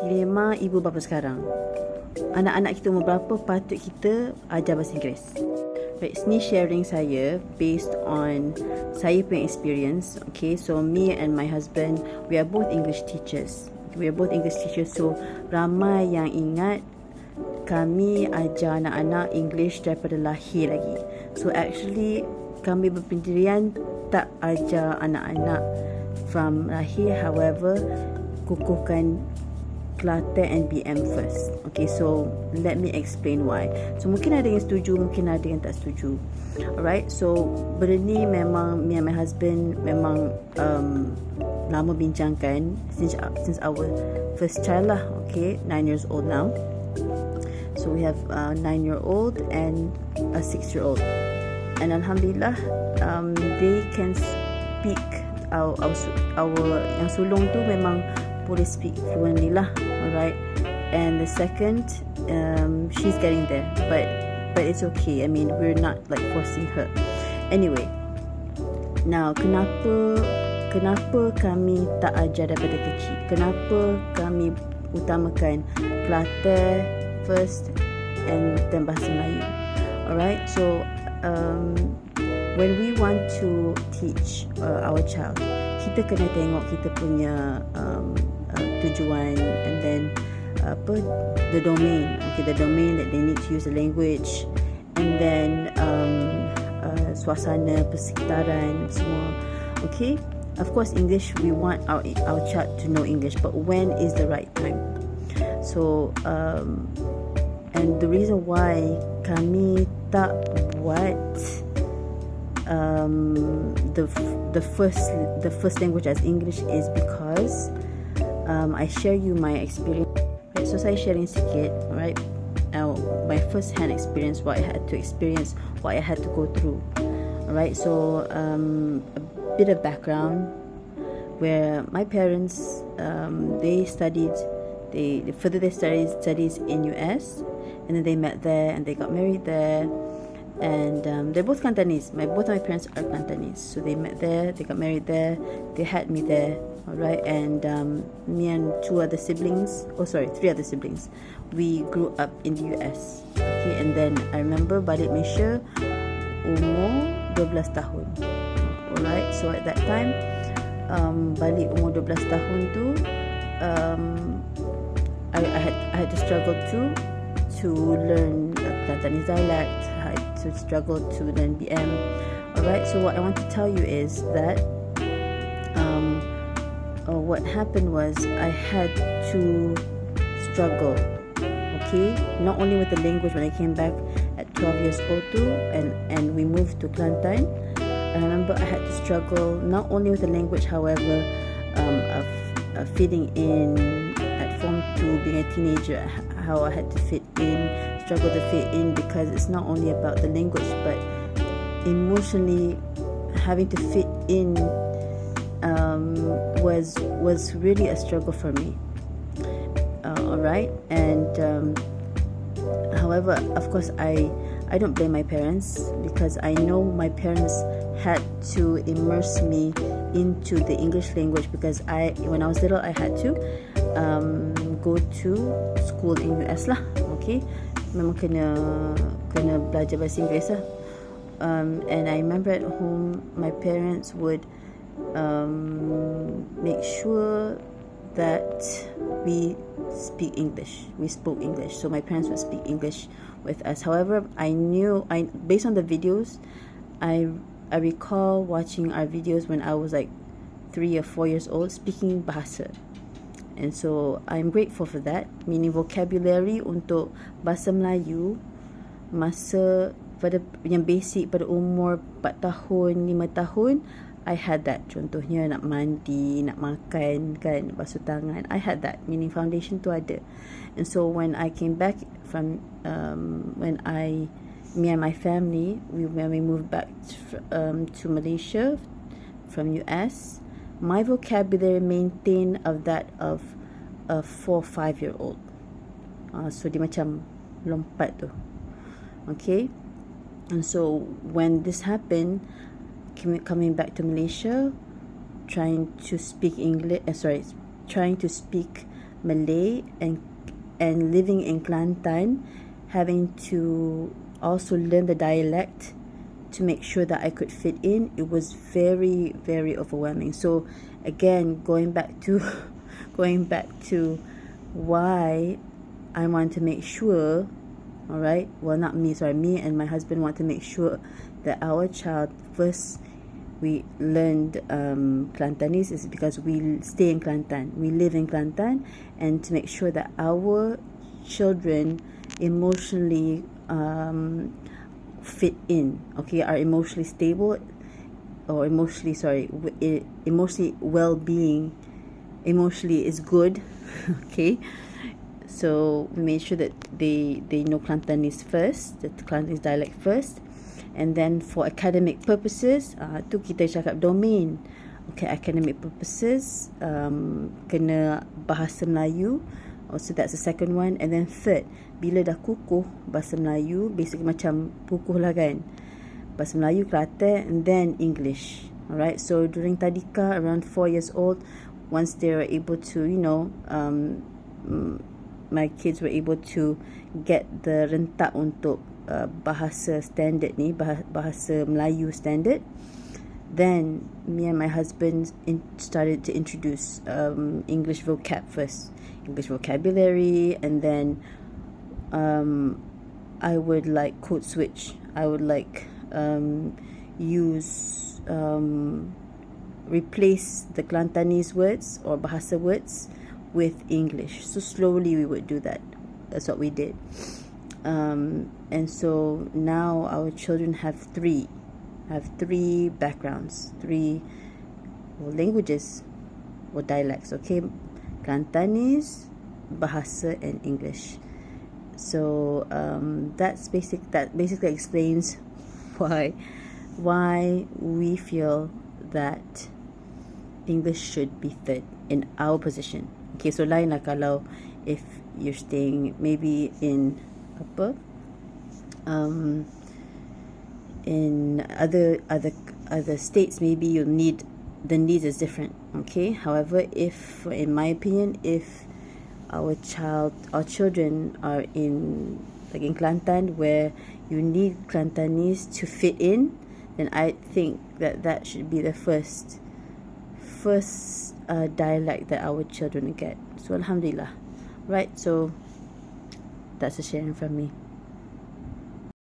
dilema ibu bapa sekarang. Anak-anak kita umur berapa patut kita ajar bahasa Inggeris? Right, ni sharing saya based on saya punya experience. Okay, so me and my husband, we are both English teachers. We are both English teachers, so ramai yang ingat kami ajar anak-anak English daripada lahir lagi. So actually kami berpendirian tak ajar anak-anak from lahir. However, kukuhkan Kelantan and BM first. Okay, so let me explain why. So mungkin ada yang setuju, mungkin ada yang tak setuju. Alright, so benda ni memang me and my husband memang lama bincangkan since our first child lah. Okay, 9 years old now. So we have a 9-year-old and a 6-year-old, and Alhamdulillah they can speak our yang sulung tu memang boleh speak fluently lah. Alright, and the second she's getting there, but it's okay. I mean, we're not like forcing her. Anyway, now kenapa kami tak ajar daripada kecil? Kenapa kami utamakan Kelantan first and then bahasa Melayu? Alright, so when we want to teach our child, kita kena tengok kita punya tujuan, and then the domain. Okay, the domain that they need to use the language, and then suasana persekitaran semua. Okay, of course English, we want our child to know English, but when is the right time? So and the reason why kami tak buat the first language as English is because I share you my experience. Right, so saya sharing sikit, right? My first hand experience, what I had to experience, what I had to go through. Alright, so a bit of background, where my parents they furthered their studies in US, and then they met there and they got married there, and they're both Kelantanese. Both my parents are Kelantanese, so they met there, they got married there, they had me there. Alright, and me and three other siblings, we grew up in the US. Okay, and then I remember balik Malaysia umur 12 tahun. Alright, so at that time balik umur 12 tahun tu I had to struggle to learn Kelantanese dialect. I had to struggle to learn BM. Alright, so what I want to tell you is that what happened was I had to struggle, okay, not only with the language when I came back at 12 years old too, and we moved to Kelantan. I remember I had to struggle not only with the language, however, of fitting in at Form 2, being a teenager, how I had to struggle to fit in, because it's not only about the language, but emotionally having to fit in was really a struggle for me. Alright, and however, of course, I don't blame my parents, because I know my parents had to immerse me into the English language, because when I was little, I had to go to school in US lah. Okay, memang kena belajar bahasa Inggeris lah. And I remember at home, my parents would make sure that we spoke English. So my parents would speak English with us. However, based on the videos, I recall watching our videos when I was like 3 or 4 years old, speaking bahasa. And so I'm grateful for that, meaning vocabulary untuk bahasa Melayu masa pada yang basic pada umur 4 tahun, 5 tahun, I had that. Contohnya nak mandi, nak makan kan, basuh tangan, I had that, meaning foundation tu ada. And so when I came back from me and my family, when we moved back to Malaysia from US, my vocabulary maintained of that of a 4 or 5 year old. So dia macam lompat tu. Okay, and so when this happened, coming back to Malaysia, trying to speak Malay and living in Kelantan, having to also learn the dialect to make sure that I could fit in, it was very, very overwhelming. So again, going back to why I want to make sure, all right, well, not me, sorry, me and my husband want to make sure that our child first, we learned Kelantanese, is because we stay in Kelantan, we live in Kelantan, and to make sure that our children emotionally fit in, okay, are emotionally stable, or emotionally well-being, emotionally is good. Okay, so we made sure that they know Kelantanese first, the Kelantanese dialect first, and then for academic purposes, tu kita cakap domain. Okay, academic purposes, kena bahasa Melayu. So that's the second one. And then third, bila dah kukuh bahasa Melayu, basically macam kukuh lah kan, bahasa Melayu, Kelantan, and then English. Alright, so during tadika, around 4 years old, once they were able to, my kids were able to get the rentak untuk bahasa standard ni, bahasa Melayu standard, then me and my husband started to introduce English vocab first, English vocabulary, and then I would like code switch. I would like replace the Kelantanese words or bahasa words with English. So slowly we would do that. That's what we did. And so now our children have three backgrounds, three languages or dialects, okay? Kelantanese, bahasa, and English. So that basically explains why we feel that English should be third in our position. Okay, so lain lah kalau if you're staying maybe in in other states, maybe you'll need, the needs is different. Okay, however, if in my opinion, if our children are in Kelantan, where you need Kelantanese to fit in, then I think that should be the first dialect that our children get. So alhamdulillah, right? So that's a sharing from me.